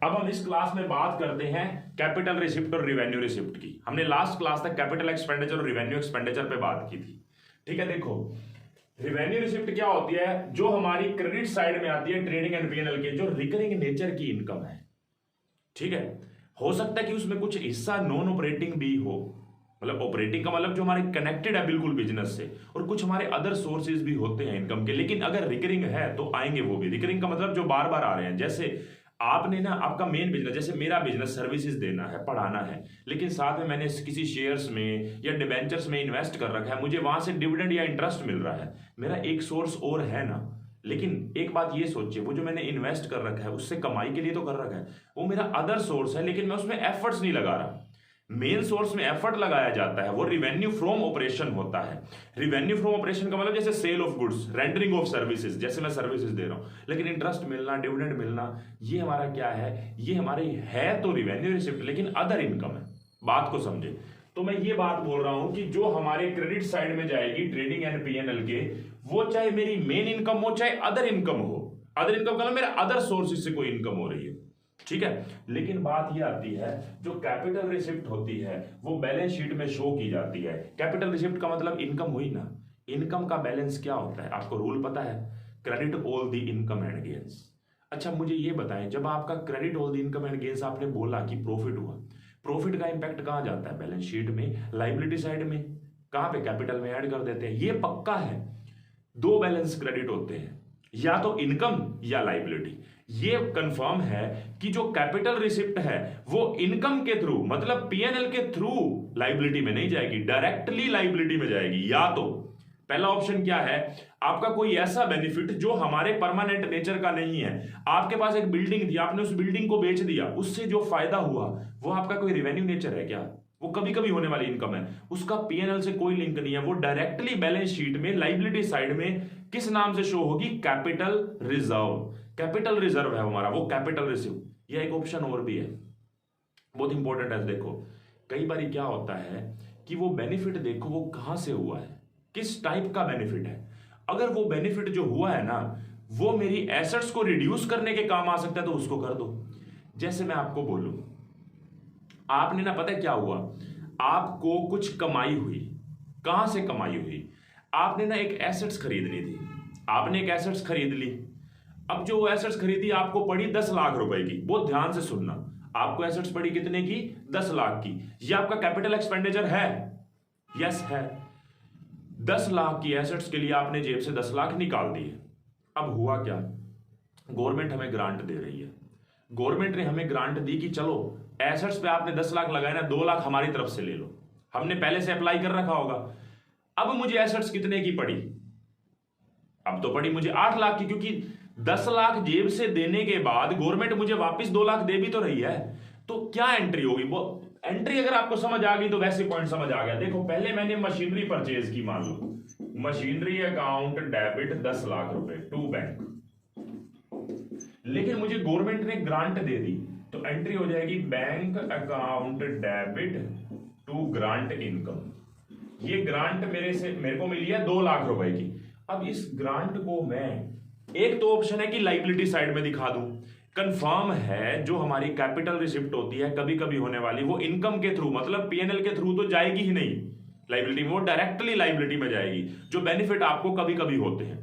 अब हम इस क्लास में बात करते हैं कैपिटल रिसिप्ट और रिवेन्यू रिसिप्ट की। हमने लास्ट क्लास तक कैपिटल एक्सपेंडिचर और रिवेन्यू एक्सपेंडिचर पे बात की थी। ठीक है, देखो रिवेन्यू रिसिप्ट क्या होती है, जो हमारी क्रेडिट साइड में आती है ट्रेडिंग एंड पीएनएल के, जो रिकरिंग नेचर की इनकम है। ठीक है, हो सकता है कि उसमें कुछ हिस्सा नॉन ऑपरेटिंग भी हो, मतलब ऑपरेटिंग का मतलब जो हमारे कनेक्टेड है बिल्कुल बिजनेस से, और कुछ हमारे अदर सोर्सेज भी होते हैं इनकम के, लेकिन अगर रिकरिंग है तो आएंगे वो भी। रिकरिंग का मतलब जो बार बार आ रहे हैं, जैसे आपने ना आपका मेन बिजनेस, जैसे मेरा बिजनेस सर्विसेज देना है, पढ़ाना है, लेकिन साथ में मैंने किसी शेयर्स में या डिबेंचर्स में इन्वेस्ट कर रखा है, मुझे वहां से डिविडेंड या इंटरेस्ट मिल रहा है, मेरा एक सोर्स और है ना। लेकिन एक बात ये सोचिए, वो जो मैंने इन्वेस्ट कर रखा है उससे कमाई के लिए तो कर रखा है, वो मेरा अदर सोर्स है, लेकिन मैं उसमें एफर्ट्स नहीं लगा रहा। मेन सोर्स में एफर्ट लगाया जाता है, वो रिवेन्यू फ्रॉम ऑपरेशन होता है। रिवेन्यू फ्रॉम ऑपरेशन का मतलब जैसे sale of goods, rendering of services, जैसे मैं सर्विसेज दे रहा हूं, लेकिन इंटरेस्ट मिलना, डिविडेंड मिलना, ये हमारा क्या है, ये हमारी है तो रिवेन्यू रिसिप्ट, लेकिन अदर इनकम है। बात को समझे, तो मैं ये बात बोल रहा हूं कि जो हमारे क्रेडिट साइड में जाएगी ट्रेडिंग एंड पीएनएल के, वो चाहे मेरी मेन इनकम हो चाहे अदर इनकम हो। अदर इनकम का मतलब मेरा अदर सोर्सेज से कोई इनकम हो रही है। ठीक है, लेकिन बात यह आती है जो कैपिटल रिसिप्ट होती है वो बैलेंस शीट में शो की जाती है। कैपिटल रिसिप्ट का मतलब इनकम हुई ना, इनकम का बैलेंस क्या होता है आपको रूल पता है, credit all the income and gains. अच्छा मुझे ये बताएं, जब आपका credit all the income and gains आपने बोला कि प्रॉफिट हुआ, प्रॉफिट का इंपैक्ट कहां जाता है, बैलेंस शीट में, लाइबिलिटी साइड में, कहां पे, कैपिटल में ऐड कर देते हैं। ये पक्का है, दो बैलेंस क्रेडिट होते हैं, या तो इनकम या लाइबिलिटी। ये कंफर्म है कि जो कैपिटल रिसिप्ट है वो इनकम के थ्रू, मतलब पीएनएल के थ्रू लाइबिलिटी में नहीं जाएगी, डायरेक्टली लाइबिलिटी में जाएगी। या तो पहला ऑप्शन क्या है, आपका कोई ऐसा बेनिफिट जो हमारे परमानेंट नेचर का नहीं है, आपके पास एक बिल्डिंग थी, आपने उस बिल्डिंग को बेच दिया, उससे जो फायदा हुआ वो आपका कोई रेवेन्यू नेचर है क्या, वो कभी कभी होने वाली इनकम है, उसका पीएनएल से कोई लिंक नहीं है, वो डायरेक्टली बैलेंस शीट में लाइबिलिटी साइड में किस नाम से शो होगी, कैपिटल रिजर्व। कैपिटल रिजर्व है हमारा, वो कैपिटल रिसिव। यह एक ऑप्शन और भी है, बहुत इंपॉर्टेंट है। देखो कई बार क्या होता है कि वो बेनिफिट देखो वो कहां से हुआ है, किस टाइप का बेनिफिट है। अगर वो बेनिफिट जो हुआ है ना वो मेरी एसेट्स को रिड्यूस करने के काम आ सकता है तो उसको कर दो। जैसे मैं आपको बोलूं, आपने ना पता है क्या हुआ, आपको कुछ कमाई हुई, कहां से कमाई हुई, आपने ना एक एसेट्स खरीदनी थी, आपने एक एसेट्स खरीद ली। अब जो एसेट्स खरीदी आपको पड़ी 10 लाख रुपए की, बहुत ध्यान से सुनना, आपको एसेट्स पड़ी कितने की, 10 लाख की। ये आपका कैपिटल एक्सपेंडिचर है, यस है। 10 लाख की एसेट्स के लिए आपने जेब से 10 लाख निकाल दिए। अब हुआ क्या, गवर्नमेंट हमें ग्रांट दे रही है, गवर्नमेंट ने हमें ग्रांट दी कि चलो एसेट्स पे आपने 10 लाख लगाए ना, 2 लाख हमारी तरफ से ले लो, हमने पहले से अप्लाई कर रखा होगा। अब मुझे एसेट्स कितने की पड़ी, अब तो पड़ी मुझे 8 लाख की, क्योंकि 10 लाख जेब से देने के बाद गवर्नमेंट मुझे वापस 2 लाख दे भी तो रही है। तो क्या एंट्री होगी, वो एंट्री अगर आपको समझ आ गई तो वैसे पॉइंट समझ आ गया। देखो पहले मैंने मशीनरी परचेज की, मान लो मशीनरी अकाउंट डेबिट 10 लाख रुपए टू बैंक, लेकिन मुझे गवर्नमेंट ने ग्रांट दे दी, तो एंट्री हो जाएगी bank account debit to grant income. ये ग्रांट मेरे को मिली है 2 लाख रुपए की। अब इस ग्रांट को मैं, एक तो ऑप्शन है कि लाइबिलिटी साइड में दिखा दूं, कंफर्म है जो हमारी कैपिटल रिसिप्ट होती है कभी कभी होने वाली, वो इनकम के थ्रू, मतलब पीएनएल के थ्रू तो जाएगी ही नहीं लाइबिलिटी में, वो डायरेक्टली लाइबिलिटी में जाएगी, जो बेनिफिट आपको कभी कभी होते हैं।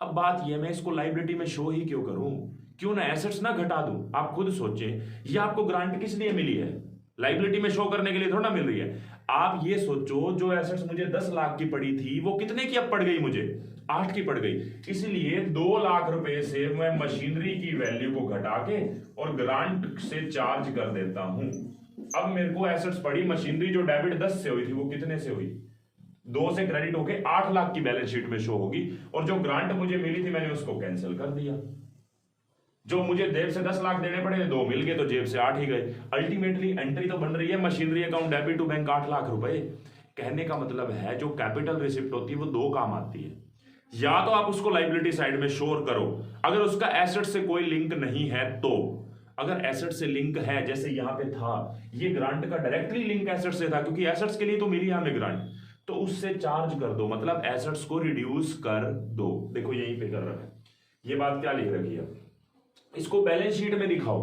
अब बात यह, मैं इसको लाइबिलिटी में शो ही क्यों करूं, क्यों ना एसेट्स ना घटा दूं। आप खुद सोचें, ये आपको ग्रांट किस लिए मिली है, लाइबिलिटी में शो करने के लिए थोड़ा मिल रही है। आप ये सोचो, जो एसेट्स मुझे 10 लाख की पड़ी थी वो कितने की अब पड़ गई, मुझे 8 की पड़ गई। इसलिए 2 लाख रुपए से मैं मशीनरी की वैल्यू को घटा के और ग्रांट से चार्ज कर देता हूं। अब मेरे को एसेट्स पड़ी, मशीनरी जो डेबिट 10 से हुई थी वो कितने से हुई, 2 से क्रेडिट होके 8 लाख की बैलेंस शीट में शो होगी, और जो ग्रांट मुझे मिली थी मैंने उसको कैंसिल कर दिया। जो मुझे जेब से 10 लाख देने पड़े, 2 मिल गए तो जेब से 8 ही गए। अल्टीमेटली एंट्री तो बन रही है machinery account debit to bank 8 lakh रुपए। कहने का मतलब है जो कैपिटल रिसिप्ट होती है वो 2 काम आती है, या तो आप उसको लाइबिलिटी साइड में शोर करो अगर उसका एसेट से कोई लिंक नहीं है, तो अगर एसेट से लिंक है, जैसे यहां पे था, ये ग्रांट का डायरेक्टली लिंक एसेट से था, क्योंकि एसेट्स के लिए तो मिली हमें ग्रांट, तो उससे चार्ज कर दो, मतलब एसेट्स को रिड्यूस कर दो। देखो यहीं पे कर रखा है, ये बात क्या लिख रखी है, इसको बैलेंस शीट में दिखाओ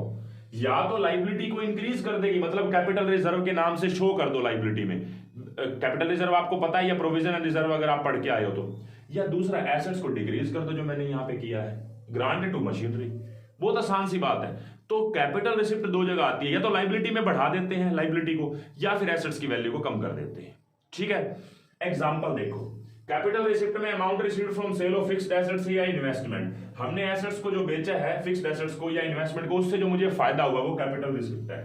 या तो लाइबिलिटी को इंक्रीज कर देगी, मतलब कैपिटल रिजर्व के नाम से शो कर दो लाइबिलिटी में, कैपिटल रिजर्व आपको पता है, या प्रोविजन एंड रिजर्व अगर आप पढ़ के आए हो तो, या दूसरा एसेट्स को डिक्रीज कर दो जो मैंने यहां पे किया है, ग्रांट टू मशीनरी। बहुत आसान सी बात है। तो कैपिटल रिसिप्ट दो जगह आती है, या तो लाइबिलिटी में बढ़ा देते हैं लाइबिलिटी को, या फिर एसेट्स की वैल्यू को कम कर देते हैं। ठीक है, एग्जांपल देखो, कैपिटल रिसिप्ट में amount received from sale of fixed assets या इन्वेस्टमेंट, हमने एसेट्स को जो बेचा है, फिक्स्ड एसेट्स को या इन्वेस्टमेंट को, उससे जो मुझे फायदा हुआ वो कैपिटल रिसिप्ट है।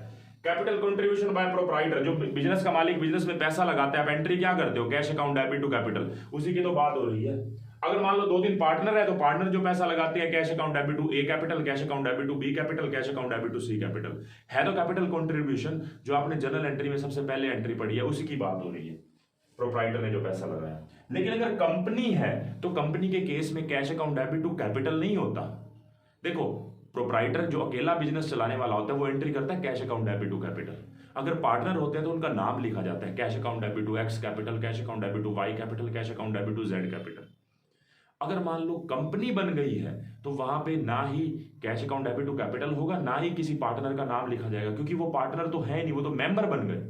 कैपिटल कंट्रीब्यूशन बाय प्रोप्राइटर, जो बिजनेस का मालिक बिजनेस में पैसा लगाता है, आप एंट्री क्या करते हो, cash account debit to capital, उसी की तो बात हो रही है। अगर मान लो 2-3 पार्टनर है तो पार्टनर जो पैसा लगाते हैं, cash account debit to A capital, cash account debit to B capital, cash account debit to C capital, है तो कैपिटल कंट्रीब्यूशन जो आपने जनरल एंट्री में सबसे पहले एंट्री पढ़ी है, उसी की बात हो रही है, प्रोप्राइटर ने जो पैसा लगाया। लेकिन अगर कंपनी है तो कंपनी के केस में cash account debit to capital नहीं होता। देखो, प्रोप्राइटर जो अकेला बिजनेस चलाने वाला होता है वो एंट्री करता है cash account debit to capital. अगर पार्टनर होते हैं तो उनका नाम लिखा जाता है, cash account debit to X capital, cash account debit to Y capital, cash account debit to Z capital. अगर मान लो कंपनी बन गई है तो वहां पे ना ही cash account debit to capital होगा, ना ही किसी पार्टनर का नाम लिखा जाएगा, क्योंकि वो पार्टनर तो है नहीं, वो तो मेंबर बन गए।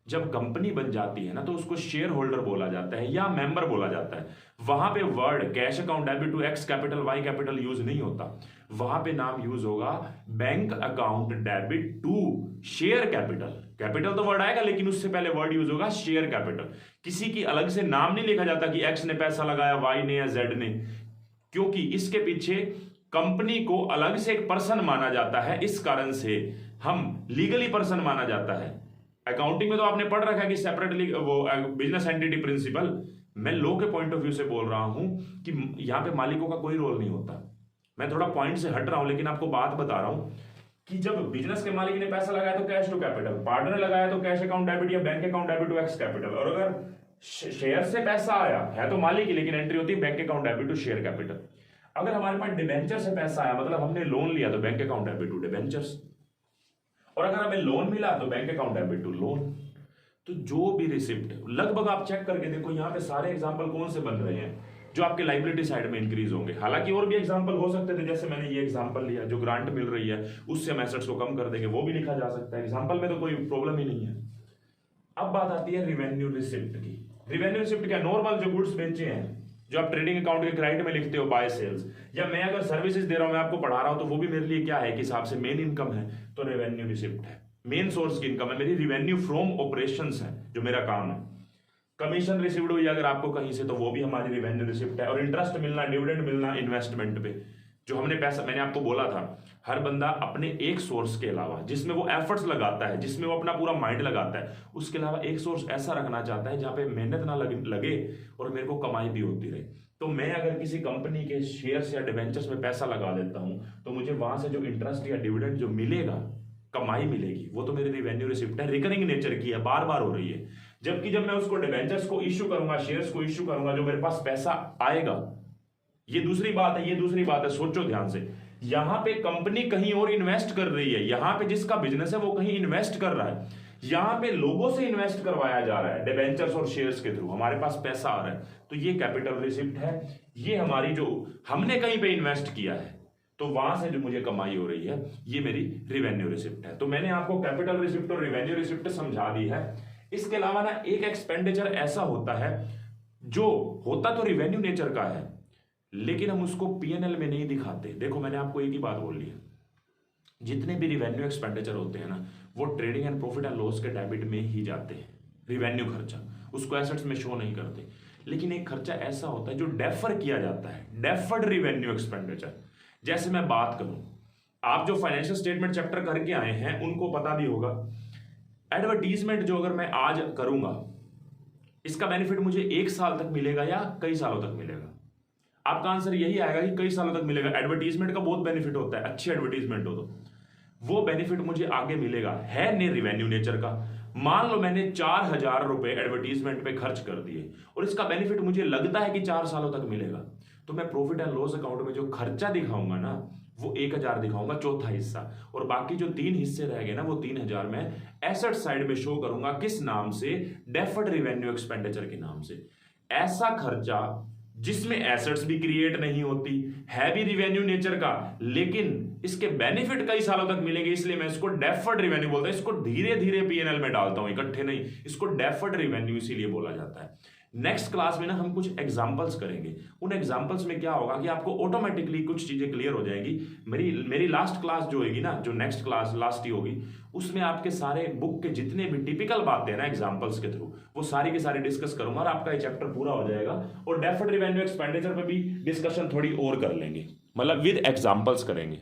जब कंपनी बन जाती है ना तो उसको शेयर होल्डर बोला जाता है या मेंबर बोला जाता है। वहां पे word cash account debit to X capital Y capital use नहीं होता, वहां पे नाम यूज होगा bank account debit to share capital. Capital तो वर्ड आएगा लेकिन उससे पहले वर्ड यूज होगा शेयर कैपिटल। किसी की अलग से नाम नहीं लिखा जाता कि एक्स ने पैसा लगाया, वाई ने या जेड ने, क्योंकि इसके पीछे कंपनी को अलग से एक पर्सन माना जाता है। इस कारण से हम लीगली पर्सन माना जाता है। अकाउंटिंग में तो आपने पढ़ रखा है कि सेपरेटली वो बिजनेस एंटिटी प्रिंसिपल। मैं लॉ के पॉइंट ऑफ व्यू से बोल रहा हूं कि यहां पे मालिकों का कोई रोल नहीं होता। मैं थोड़ा पॉइंट से हट रहा हूं लेकिन आपको बात बता रहा हूं कि जब बिजनेस के मालिक ने पैसा लगाया तो कैश टू कैपिटल, पार्टनर लगाया तो कैश अकाउंट डेबिट या bank account debit to X capital, और अगर शेयर से पैसा आया है तो मालिक ही, लेकिन एंट्री होती है bank account debit to share capital. अगर हमारे पास डिबेंचर से पैसा आया, मतलब हमने लोन लिया, तो bank account debit to debentures, और अगर हमें लोन मिला तो bank account debit to loan. तो जो भी रिसिप्ट लगभग आप चेक करके देखो, यहां पे सारे एग्जांपल कौन से बन रहे हैं जो आपके लाइबिलिटी साइड में इंक्रीज होंगे। हालांकि और भी एग्जांपल हो सकते थे, जैसे मैंने ये एग्जांपल लिया, जो ग्रांट मिल रही है उससे हम एसेट्स को कम कर देंगे, वो भी लिखा जा सकता है। एग्जांपल में तो कोई प्रॉब्लम ही नहीं है। अब बात आती है रिवेन्यू रिसिप्ट की। रिवेन्यू रिसिप्ट क्या, नॉर्मल जो गुड्स बेचे हैं, जो आप ट्रेडिंग अकाउंट के क्रेडिट में लिखते हो बाय सेल्स, या मैं अगर सर्विसेज दे रहा हूं, मैं आपको पढ़ा रहा हूं, तो वो भी मेरे लिए क्या है कि हिसाब से मेन इनकम है, तो रेवेन्यू रिसिप्ट है। मेन सोर्स की इनकम है मेरी, रिवेन्यू फ्रॉम ऑपरेशंस है जो मेरा काम है। कमीशन रिसीव्ड हुई अगर आपको कहीं से, तो वो भी हमारी रिवेन्यू रिसिप्ट है। और इंटरेस्ट मिलना, डिविडेंड मिलना इन्वेस्टमेंट पे, जो हमने पैसा, मैंने आपको बोला था हर बंदा अपने एक सोर्स के अलावा जिसमें वो एफर्ट्स लगाता है, जिसमें वो अपना पूरा माइंड लगाता है, उसके अलावा एक सोर्स ऐसा रखना चाहता है जहां पे मेहनत ना लगे और मेरे को कमाई भी होती रहे। तो मैं अगर किसी कंपनी के शेयर्स या डिवेंचर्स में पैसा लगा देता हूं तो मुझे वहां से जो इंटरेस्ट या डिविडेंड जो मिलेगा, कमाई मिलेगी, वो तो मेरी रिवेन्यू रिसिप्ट है, रिकरिंग नेचर की है, बार बार हो रही है। जबकि जब मैं उसको डिवेंचर्स को इश्यू करूंगा, शेयर्स को इश्यू करूंगा, जो मेरे पास पैसा आएगा, ये दूसरी बात है, ये दूसरी बात है, सोचो ध्यान से। यहां पे कंपनी कहीं और इन्वेस्ट कर रही है, यहां पे जिसका बिजनेस है वो कहीं इन्वेस्ट कर रहा है, यहां पे लोगों से इन्वेस्ट करवाया जा रहा है डिवेंचर्स और शेयर्स के थ्रू, हमारे पास पैसा आ रहा है, तो ये कैपिटल रिसिप्ट है। ये हमारी जो हमने कहीं पे इन्वेस्ट किया है तो वहां से जो मुझे कमाई हो रही है, ये मेरी रिवेन्यू रिसिप्ट है। तो मैंने आपको कैपिटल रिसिप्ट और रिवेन्यू रिसिप्ट समझा दी है। इसके अलावा ना एक एक्सपेंडिचर ऐसा होता है जो होता तो रिवेन्यू नेचर का है, लेकिन हम उसको पीएनएल में नहीं दिखाते। देखो मैंने आपको एक ही बात बोल ली है, जितने भी रिवेन्यू एक्सपेंडिचर होते हैं ना, वो trading and profit and loss के डेबिट में ही जाते हैं। रिवेन्यू खर्चा उसको एसेट्स में शो नहीं करते। लेकिन एक खर्चा ऐसा होता है जो डेफर किया जाता है, डेफर्ड रिवेन्यू एक्सपेंडिचर। जैसे मैं बात करूं, आप जो फाइनेंशियल स्टेटमेंट चैप्टर करके आए हैं उनको पता भी होगा, एडवर्टीजमेंट जो अगर मैं आज करूंगा, इसका बेनिफिट मुझे 1 साल तक मिलेगा या कई सालों तक मिलेगा? आपका आंसर यही आएगा कि कई सालों तक मिलेगा। एडवर्टीजमेंट का बहुत बेनिफिट होता है, अच्छी एडवर्टीजमेंट हो तो वो बेनिफिट मुझे आगे मिलेगा, है ने रिवेन्यू नेचर का। मान लो मैंने 4000 रुपए एडवर्टीजमेंट पे खर्च कर दिए और इसका बेनिफिट मुझे लगता है कि 4 सालों तक मिलेगा, तो मैं प्रॉफिट एंड लॉस अकाउंट में जो खर्चा दिखाऊंगा ना, वो 1000 दिखाऊंगा, चौथा हिस्सा, और बाकी जो 3 हिस्से रह गए ना, वो 3000 में एसेट साइड में शो करूंगा। किस नाम से? डेफर्ड रिवेन्यू एक्सपेंडिचर के नाम से। ऐसा खर्चा जिसमें एसेट्स भी क्रिएट नहीं होती, है भी रिवेन्यू नेचर का, लेकिन इसके बेनिफिट कई सालों तक मिलेंगे, इसलिए मैं इसको डेफर्ड रिवेन्यू बोलता हूं। इसको धीरे धीरे पीएनएल में डालता हूं, इकट्ठे नहीं, इसको डेफर्ड रिवेन्यू इसीलिए बोला जाता है। नेक्स्ट क्लास में ना हम कुछ एग्जांपल्स करेंगे, उन एग्जांपल्स में क्या होगा कि आपको ऑटोमेटिकली कुछ चीजें क्लियर हो जाएंगी। मेरी लास्ट क्लास जो होगी ना, जो नेक्स्ट क्लास लास्ट ही होगी, उसमें आपके सारे बुक के जितने भी टिपिकल बातें हैं ना एग्जांपल्स के थ्रू, वो सारी के सारी डिस्कस करूंगा और आपका ये चैप्टर पूरा हो जाएगा। और डेफर्ड रिवेन्यू एक्सपेंडिचर पे भी डिस्कशन थोड़ी और कर लेंगे, मतलब विद एग्जांपल्स करेंगे।